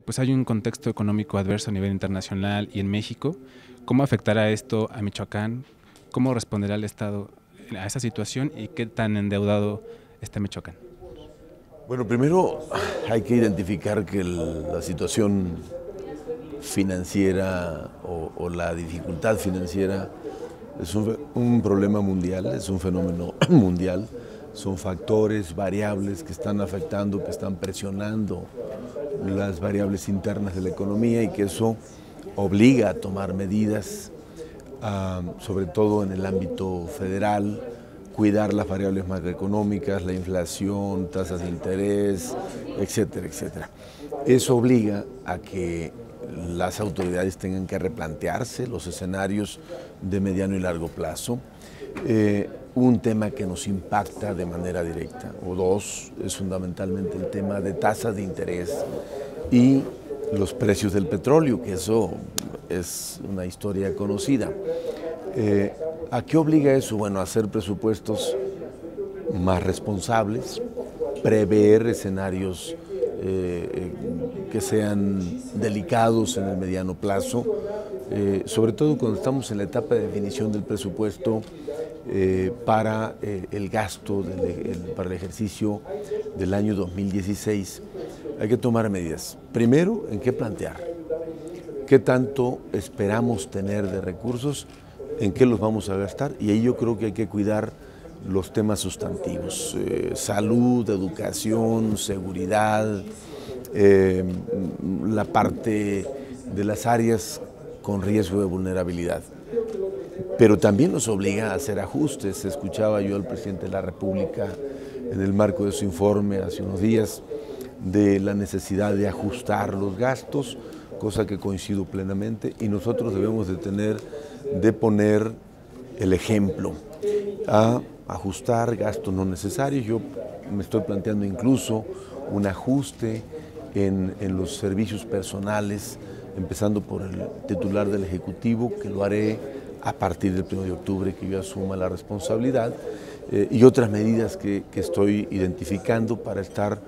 Pues hay un contexto económico adverso a nivel internacional y en México. ¿Cómo afectará esto a Michoacán? ¿Cómo responderá el Estado a esa situación y qué tan endeudado está Michoacán? Bueno, primero hay que identificar que la situación financiera o la dificultad financiera es un problema mundial, es un fenómeno mundial, son factores, variables que están afectando, que están presionando las variables internas de la economía y que eso obliga a tomar medidas, sobre todo en el ámbito federal, cuidar las variables macroeconómicas, la inflación, tasas de interés, etcétera, etcétera. Eso obliga a que las autoridades tengan que replantearse los escenarios de mediano y largo plazo. Un tema que nos impacta de manera directa, o dos, es fundamentalmente el tema de tasas de interés y los precios del petróleo, que eso es una historia conocida. ¿A qué obliga eso? Bueno, a hacer presupuestos más responsables, prever escenarios que sean delicados en el mediano plazo, sobre todo cuando estamos en la etapa de definición del presupuesto para el gasto para el ejercicio del año 2016. Hay que tomar medidas. Primero, ¿en qué plantear? ¿Qué tanto esperamos tener de recursos? ¿En qué los vamos a gastar? Y ahí yo creo que hay que cuidar los temas sustantivos, salud, educación, seguridad, la parte de las áreas con riesgo de vulnerabilidad. Pero también nos obliga a hacer ajustes. Escuchaba yo al presidente de la República en el marco de su informe hace unos días de la necesidad de ajustar los gastos, cosa que coincido plenamente, y nosotros debemos de poner el ejemplo a ajustar gastos no necesarios. Yo me estoy planteando incluso un ajuste en los servicios personales, empezando por el titular del Ejecutivo, que lo haré a partir del 1 de octubre, que yo asuma la responsabilidad, y otras medidas que estoy identificando para estar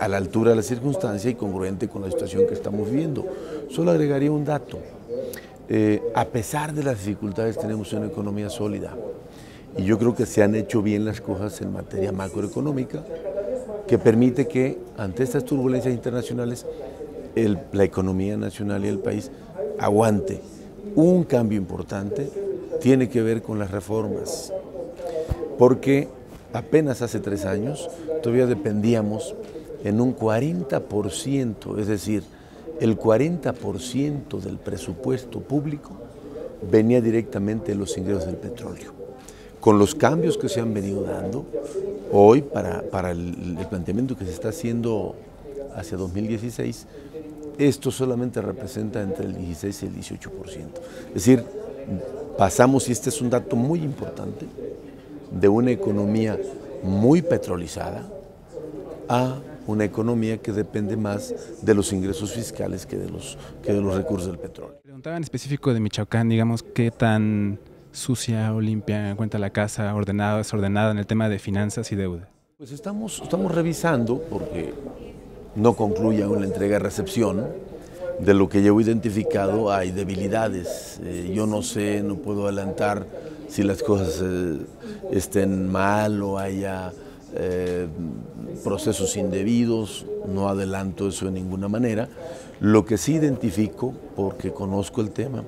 a la altura de la circunstancia y congruente con la situación que estamos viviendo. Solo agregaría un dato. A pesar de las dificultades, tenemos una economía sólida y yo creo que se han hecho bien las cosas en materia macroeconómica, que permite que ante estas turbulencias internacionales la economía nacional y el país aguante. Un cambio importante tiene que ver con las reformas, porque apenas hace 3 años todavía dependíamos en un 40%, es decir, el 40% del presupuesto público venía directamente de los ingresos del petróleo. Con los cambios que se han venido dando, hoy para el planteamiento que se está haciendo hacia 2016, esto solamente representa entre el 16 y el 18%. Es decir, pasamos, y este es un dato muy importante, de una economía muy petrolizada a una economía que depende más de los ingresos fiscales que de los recursos del petróleo. Preguntaba en específico de Michoacán, digamos, qué tan sucia o limpia encuentra la casa, ordenada o desordenada en el tema de finanzas y deuda. Pues estamos revisando, porque no concluye aún la entrega-recepción. De lo que llevo identificado hay debilidades. Yo no sé, no puedo adelantar si las cosas estén mal o haya procesos indebidos, no adelanto eso de ninguna manera. Lo que sí identifico, porque conozco el tema,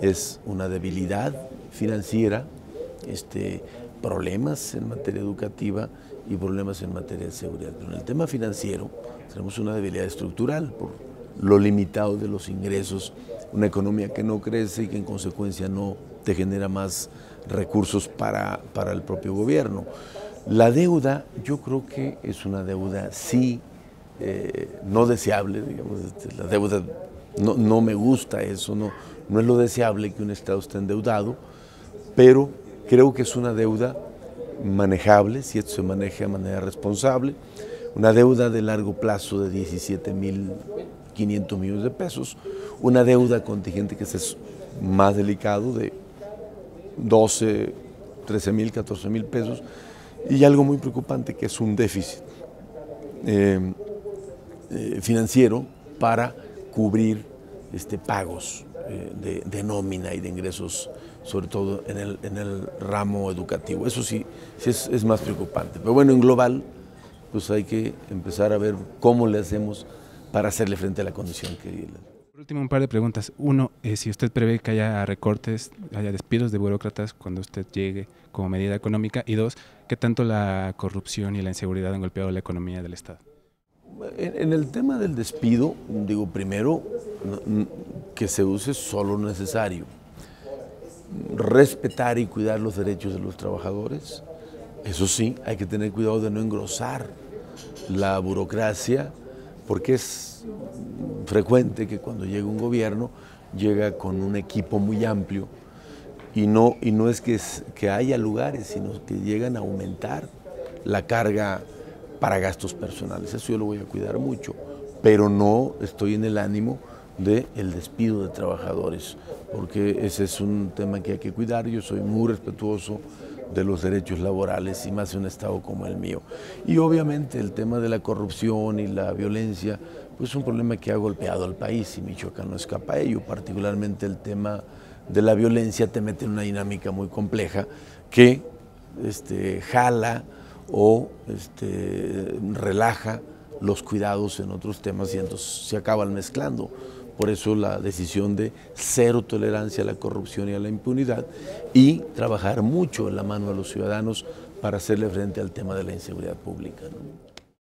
es una debilidad financiera, problemas en materia educativa y problemas en materia de seguridad. Pero en el tema financiero tenemos una debilidad estructural por lo limitado de los ingresos, una economía que no crece y que en consecuencia no te genera más recursos para el propio gobierno. La deuda, yo creo que es una deuda sí no deseable, digamos. La deuda, no me gusta eso, no es lo deseable que un Estado esté endeudado, pero creo que es una deuda manejable, si esto se maneja de manera responsable, una deuda de largo plazo de 17.500 millones de pesos, una deuda contingente que es más delicado de 12, 13.000, 14.000 pesos, y algo muy preocupante que es un déficit financiero para cubrir pagos de nómina y de ingresos, sobre todo en el ramo educativo. Eso sí es más preocupante. Pero bueno, en global, pues hay que empezar a ver cómo le hacemos para hacerle frente a la condición que... Por último, un par de preguntas. Uno, si usted prevé que haya recortes, haya despidos de burócratas cuando usted llegue como medida económica. Y dos, ¿qué tanto la corrupción y la inseguridad han golpeado la economía del Estado? En el tema del despido, digo, primero, que se use solo lo necesario. Respetar y cuidar los derechos de los trabajadores. Eso sí, hay que tener cuidado de no engrosar la burocracia, porque es frecuente que cuando llega un gobierno llega con un equipo muy amplio y no es que haya lugares, sino que llegan a aumentar la carga para gastos personales. Eso yo lo voy a cuidar mucho, pero no estoy en el ánimo del despido de trabajadores, porque ese es un tema que hay que cuidar. Yo soy muy respetuoso de los derechos laborales y más en un estado como el mío. Y obviamente el tema de la corrupción y la violencia, pues es un problema que ha golpeado al país y Michoacán no escapa a ello. Particularmente el tema de la violencia te mete en una dinámica muy compleja que jala o relaja los cuidados en otros temas y entonces se acaban mezclando. Por eso la decisión de cero tolerancia a la corrupción y a la impunidad y trabajar mucho en la mano de los ciudadanos para hacerle frente al tema de la inseguridad pública, ¿no?